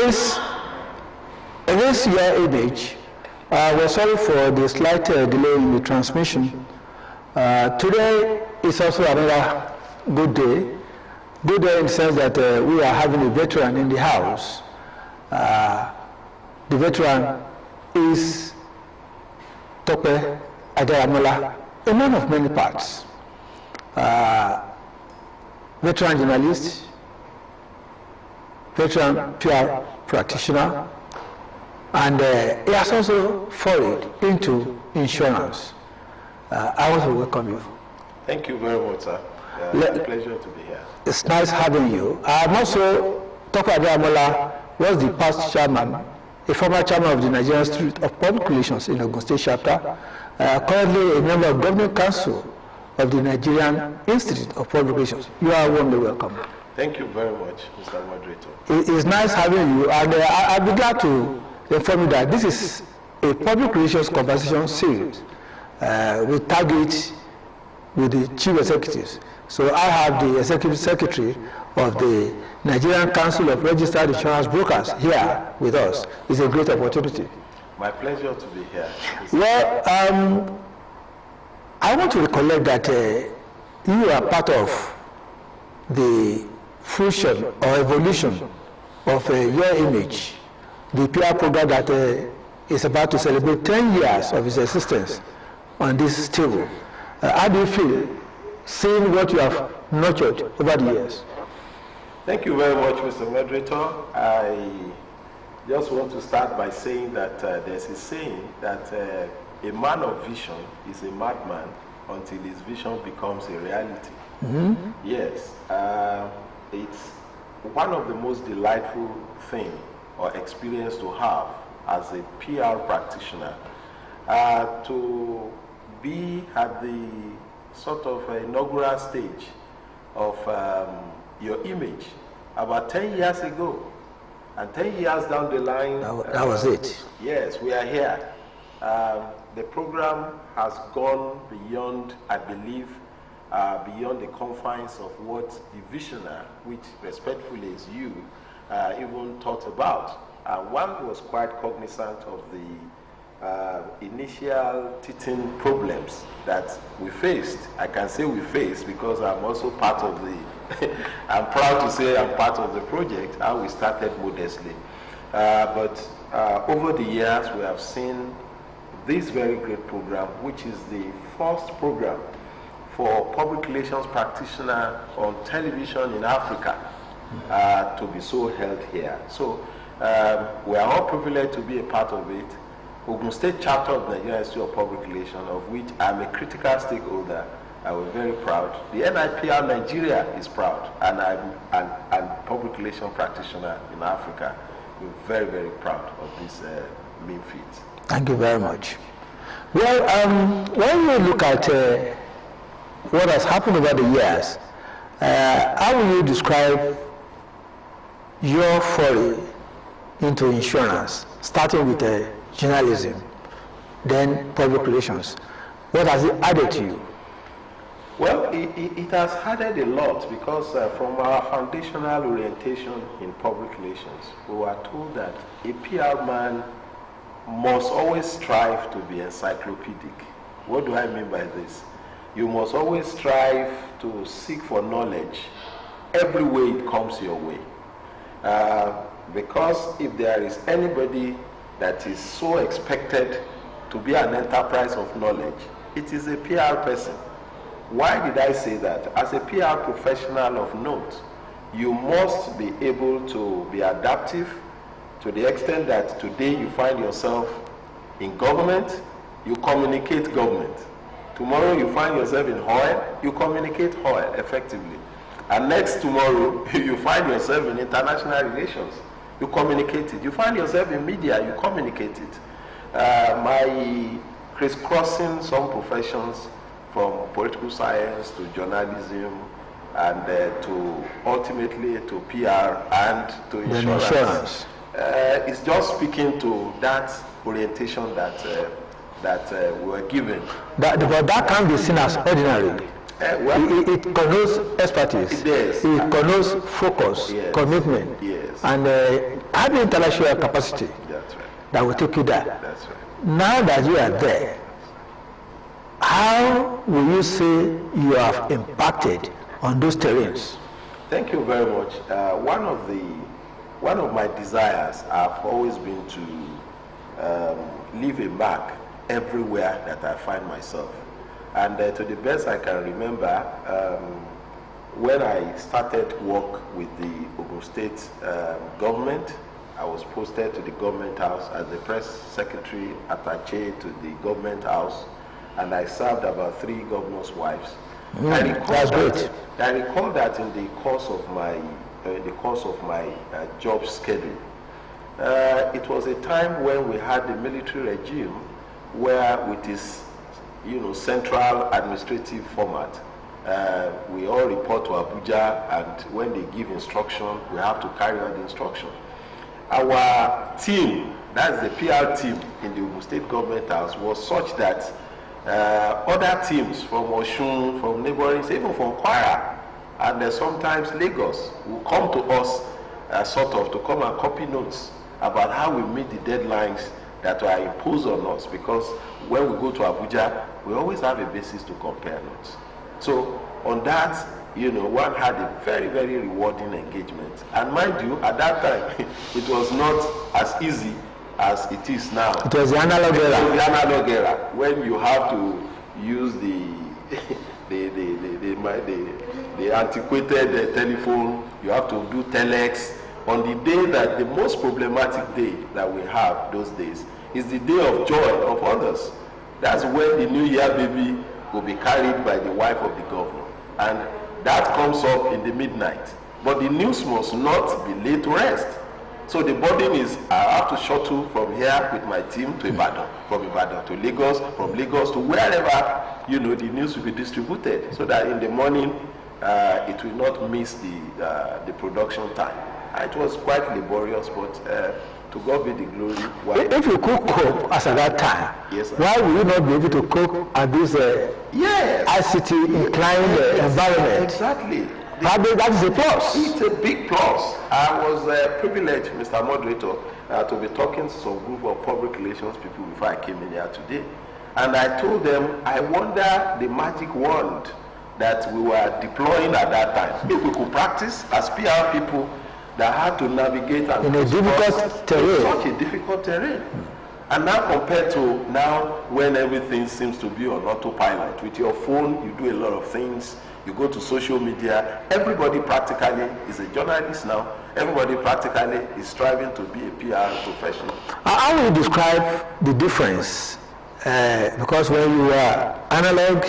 this your image. We're sorry for the slight delay in the transmission. Today is also another good day. Good day in the sense that we are having a veteran in the house. The veteran is Tope Adeamola, a man of many parts. Veteran journalist, veteran PR practitioner, and he has also forayed into insurance. I want to welcome you. Thank you very much, sir. It's a pleasure to be here. It's nice having you. I'm also, Tope Adeamola was the past chairman, a former chairman of the Nigerian Institute of Public Relations in Ogun State chapter, currently a member of Governing Council of the Nigerian Institute of Public Relations. You are warmly welcome. Thank you very much, Mr. Moderator. It's nice having you, and I'll be glad to inform you that this is a public relations conversation series with target with the chief executives. So I have the executive secretary of the Nigerian Council of Registered Insurance Brokers here with us. It's a great opportunity. My pleasure to be here. Well, I want to recollect that you are part of the fusion or evolution of your image, the PR program that is about to celebrate 10 years of its existence on this table. How do you feel seeing what you have nurtured over the years? Thank you very much, Mr. Moderator. I just want to start by saying that there's a saying that a man of vision is a madman until his vision becomes a reality. Mm-hmm. Yes, it's one of the most delightful things or experience to have as a PR practitioner to be at the sort of inaugural stage of your image about 10 years ago. And 10 years down the line... That was it. Yes, we are here. The program has gone beyond, I believe, beyond the confines of what the visionary, which respectfully is you, even thought about. One was quite cognizant of the initial teething problems that we faced. I can say we faced because I'm also part of the, I'm proud to say I'm part of the project, how we started modestly. But over the years, we have seen this very great program, which is the first program for public relations practitioner on television in Africa to be so held here. So we are all privileged to be a part of it. Ogun State chapter of the Nigerian Institute of Public Relations, of which I'm a critical stakeholder, we're very proud. The NIPR Nigeria is proud, and I'm a public relations practitioner in Africa. We're very, very proud of this main feat. Thank you very much. Well, when we look at what has happened over the years, how will you describe your foray into insurance, starting with journalism, then public relations? What has it added to you? Well, it has added a lot because from our foundational orientation in public relations, we were told that a PR man must always strive to be encyclopedic. What do I mean by this? You must always strive to seek for knowledge every way it comes your way. Because if there is anybody that is so expected to be an enterprise of knowledge, it is a PR person. Why did I say that? As a PR professional of note, you must be able to be adaptive to the extent that today you find yourself in government, you communicate government. Tomorrow you find yourself in oil, you communicate oil effectively. And next tomorrow you find yourself in international relations, you communicate it. You find yourself in media, you communicate it. My crisscrossing some professions, from political science to journalism and to ultimately to PR and to insurance. It's just speaking to that orientation that we were given. But that can be seen as ordinary. It connotes expertise. Yes. It connotes focus, Yes. commitment, Yes. and having intellectual capacity. That's right. That will take you there. That's right. Now that you are there, how will you say you have impacted on those terrains? Thank you very much. One of my desires have always been to leave a mark everywhere that I find myself. And to the best I can remember, when I started work with the Ogun State government, I was posted to the government house as the press secretary attaché to the government house, and I served about 3 governors' wives. I recall that in the course of my job schedule, it was a time when we had the military regime, where with its central administrative format, we all report to Abuja, and when they give instruction, we have to carry out the instruction. Our team, that's the PR team in the Ogun State government house, was such that other teams from Oshun, from neighboring, even from Kwara, and sometimes Lagos, will come to us to come and copy notes about how we meet the deadlines that are imposed on us, because when we go to Abuja, we always have a basis to compare notes. So on that, one had a very, very rewarding engagement. And mind you, at that time, it was not as easy as it is now. It was the analog era. It was the analog era, when you have to use the antiquated telephone, you have to do telex. On the day that the most problematic day that we have those days is the day of joy of others. That's when the New Year baby will be carried by the wife of the governor. And that comes up in the midnight. But the news must not be laid to rest. So the burden is, I have to shuttle from here with my team to Ibadan, from Ibadan to Lagos, from Lagos to wherever, the news will be distributed, so that in the morning, it will not miss the production time. It was quite laborious, but to God be the glory. If you could cope as at that time, yes, sir, why will you not be able to cope at this ICT inclined environment? Exactly. Probably that is a plus. It's a big plus. I was privileged, Mr. Moderator, to be talking to some group of public relations people before I came in here today. And I told them, I wonder the magic wand that we were deploying at that time. If we could practice as PR people that had to navigate and in a difficult terrain. Such a difficult terrain. And now compared to now, when everything seems to be on autopilot. With your phone, you do a lot of things. You go to social media. Everybody practically is a journalist now. Everybody practically is striving to be a PR professional. How will you describe the difference? Because when you are analog,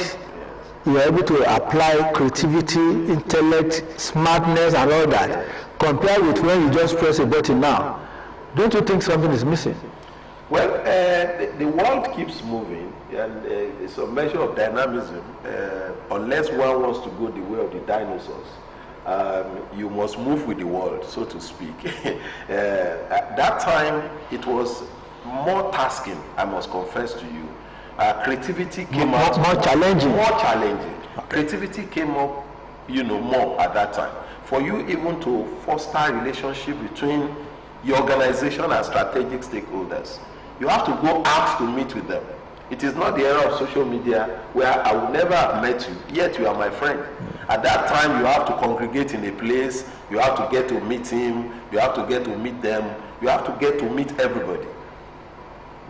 you are able to apply creativity, intellect, smartness, and all that. Compared with when you just press a button now, don't you think something is missing? Well, the world keeps moving, and it's a measure of dynamism. Unless one wants to go the way of the dinosaurs, you must move with the world, so to speak. At that time, it was more tasking, I must confess to you. Creativity came out more challenging. More challenging. Okay. Creativity came up, more at that time. For you even to foster a relationship between your organization and strategic stakeholders, you have to go out to meet with them. It is not the era of social media where I would never have met you, yet you are my friend. At that time, you have to congregate in a place, you have to get to meet him, you have to get to meet them, you have to get to meet everybody.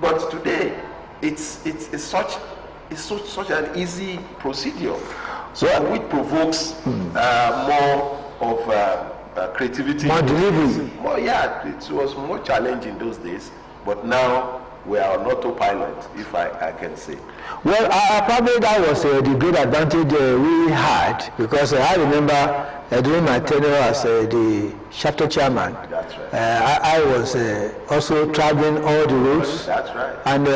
But today, it's such an easy procedure, so which provokes more of creativity. More delivery. It was more challenging those days, but now we are on autopilot, if I can say. Well, probably that was the great advantage we had, because I remember during my tenure as the chapter chairman, that's right. I was also traveling all the routes. That's right. And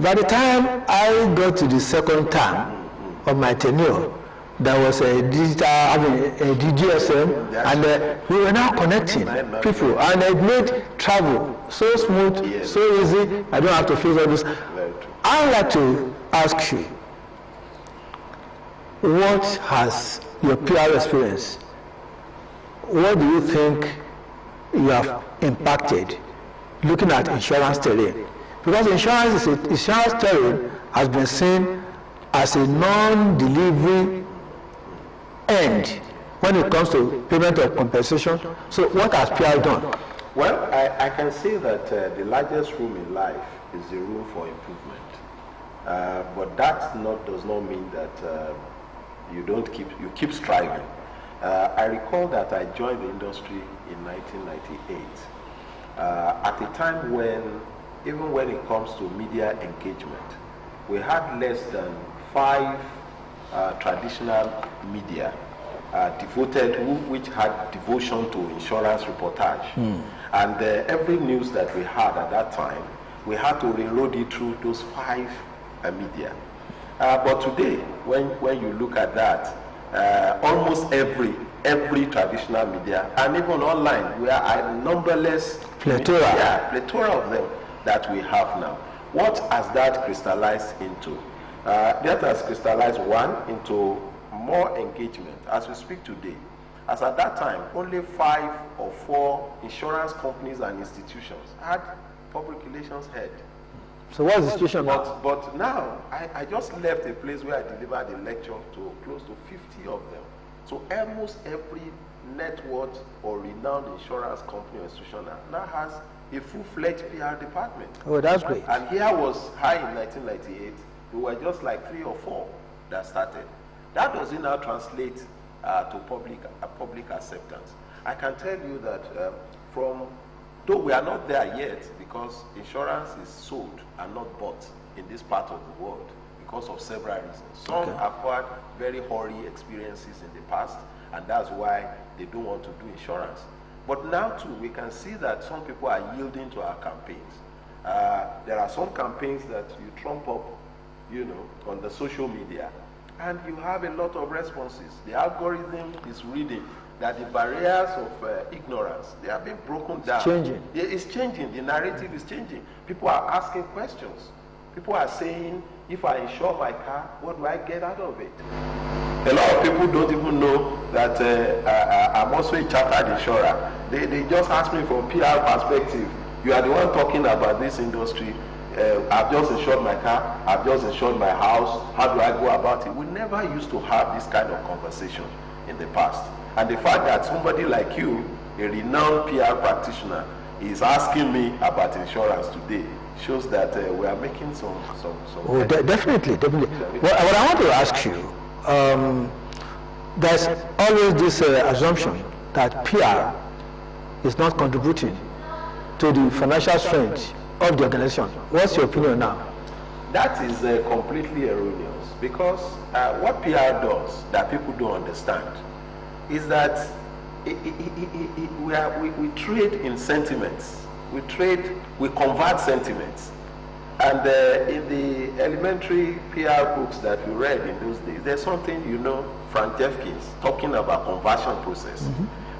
by the time I got to the second term of my tenure, there was a DGSM, and we were now connecting people, and it made travel so smooth, so easy. I don't have to face all this. I would like to ask you, what has your PR experience, what do you think you have impacted looking at insurance terrain? Because insurance terrain has been seen as a non-delivery end when it comes to payment of compensation. So what has PR done? Well, I can say that the largest room in life is the room for improvement. But that does not mean that you keep striving. I recall that I joined the industry in 1998 at a time when, even when it comes to media engagement, we had less than 5 traditional media which had devotion to insurance reportage. And every news that we had at that time, we had to reload it through those 5 media. But today, when you look at that, almost every traditional media, and even online, we are numberless plethora of them that we have now. What has that crystallized into? That has crystallized, one, into more engagement. As we speak today, as at that time, only 5 or 4 insurance companies and institutions had public relations head. So what's the situation now? But now, I just left a place where I delivered a lecture to close to 50 of them. So almost every network or renowned insurance company or institution now has a full-fledged PR department. Oh, that's great. And here was high in 1998. We were just like 3 or 4 that started. That doesn't now translate to public acceptance. I can tell you that though we are not there yet, because insurance is sold and not bought in this part of the world because of several reasons. Some have had very hoary experiences in the past, and that's why they don't want to do insurance. But now too, we can see that some people are yielding to our campaigns. There are some campaigns that you trump up, on the social media, and you have a lot of responses. The algorithm is reading that the barriers of ignorance, they are being broken down. It's changing. The narrative is changing. People are asking questions. People are saying, if I insure my car, what do I get out of it? A lot of people don't even know that I'm also a chartered insurer. They just ask me from PR perspective, you are the one talking about this industry. I've just insured my car, I've just insured my house, how do I go about it? We never used to have this kind of conversation in the past. And the fact that somebody like you, a renowned PR practitioner, is asking me about insurance today shows that we are making some. Oh, definitely. What I want to ask you, there's always this assumption that PR is not contributing to the financial strength of the organization. What's your opinion now? That is completely erroneous, because what PR does that people don't understand is that we trade in sentiments. We convert sentiments. And in the elementary PR books that we read in those days, there's something, Frank Jeffkins talking about conversion process.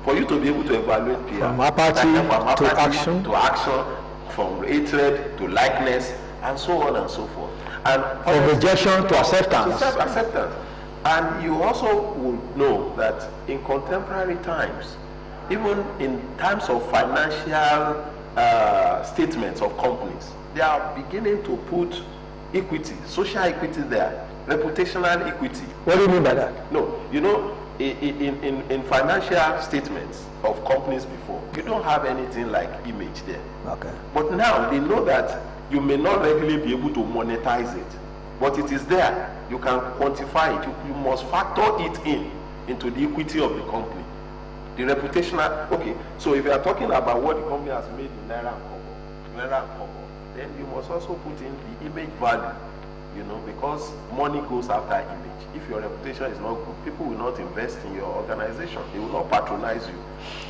For you to be able to evaluate PR, from apathy to action, from hatred to likeness, and so on and so forth. And from rejection to acceptance. And you also will know that in contemporary times, even in terms of financial statements of companies, they are beginning to put equity, social equity there, reputational equity. What do you mean by that? No, in financial statements of companies before, you don't have anything like image there. Okay. But now they know that you may not regularly be able to monetize it, but it is there. You can quantify it. You must factor it into the equity of the company. The reputational, okay, so if you are talking about what the company has made in Naira and Kobo, then you must also put in the image value, because money goes after image. If your reputation is not good, people will not invest in your organization. They will not patronize you.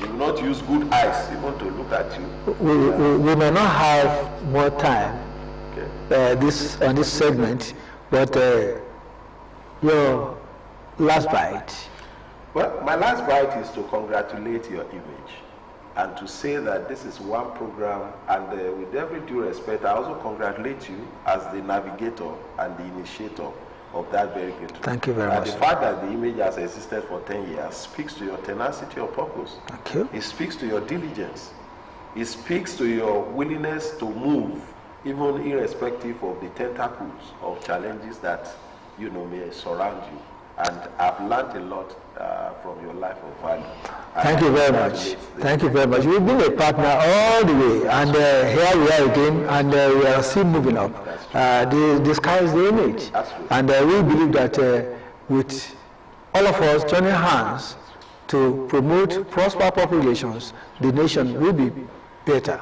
They will not use good eyes even to look at you. We may not have more time on this segment, but your last bite. Well, my last bite is to congratulate your image and to say that this is one program, and with every due respect, I also congratulate you as the navigator and the initiator of that very good. Thank you very much. The fact that the image has existed for 10 years speaks to your tenacity of purpose. Thank you. It speaks to your diligence. It speaks to your willingness to move, even irrespective of the tentacles of challenges that may surround you. And I've learned a lot from your life of value. Thank you very much. Thank you very much. We've been a partner all the way, and here we are again, and we are still moving up. The sky is the image. And we believe that with all of us joining hands to promote prosperous populations, the nation will be better.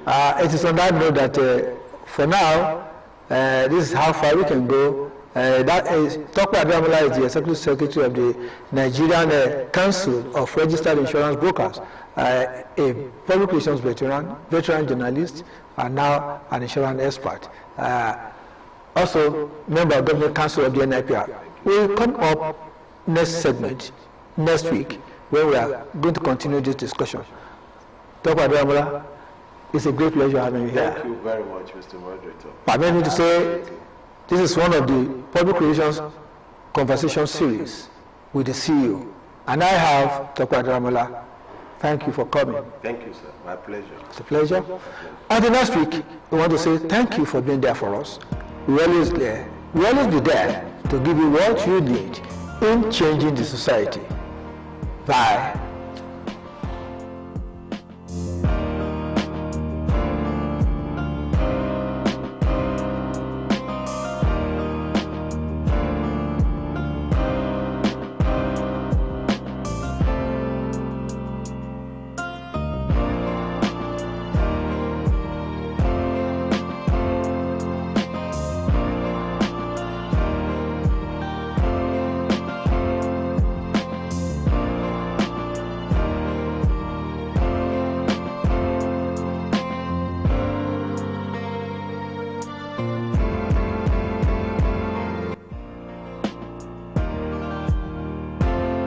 It is on that note that for now, this is how far we can go. That is, Dr. Abeokuta is the Executive Secretary of the Nigerian Council of Registered Insurance Brokers, a public relations veteran journalist, and now an insurance expert. Also, member of the Government Council of the NIPR. We will come up next segment, next week, where we are going to continue this discussion. Dr. Abeokuta, it's a great pleasure having you here. Thank you very much, Mr. Moderator. Permit me to say, this is one of the public relations conversation series with the CEO. And I have Dr. Ademola. Thank you for coming. Thank you, sir. My pleasure. It's a pleasure. Until next week, we want to say thank you for being there for us. We always be there to give you what you need in changing the society. Bye.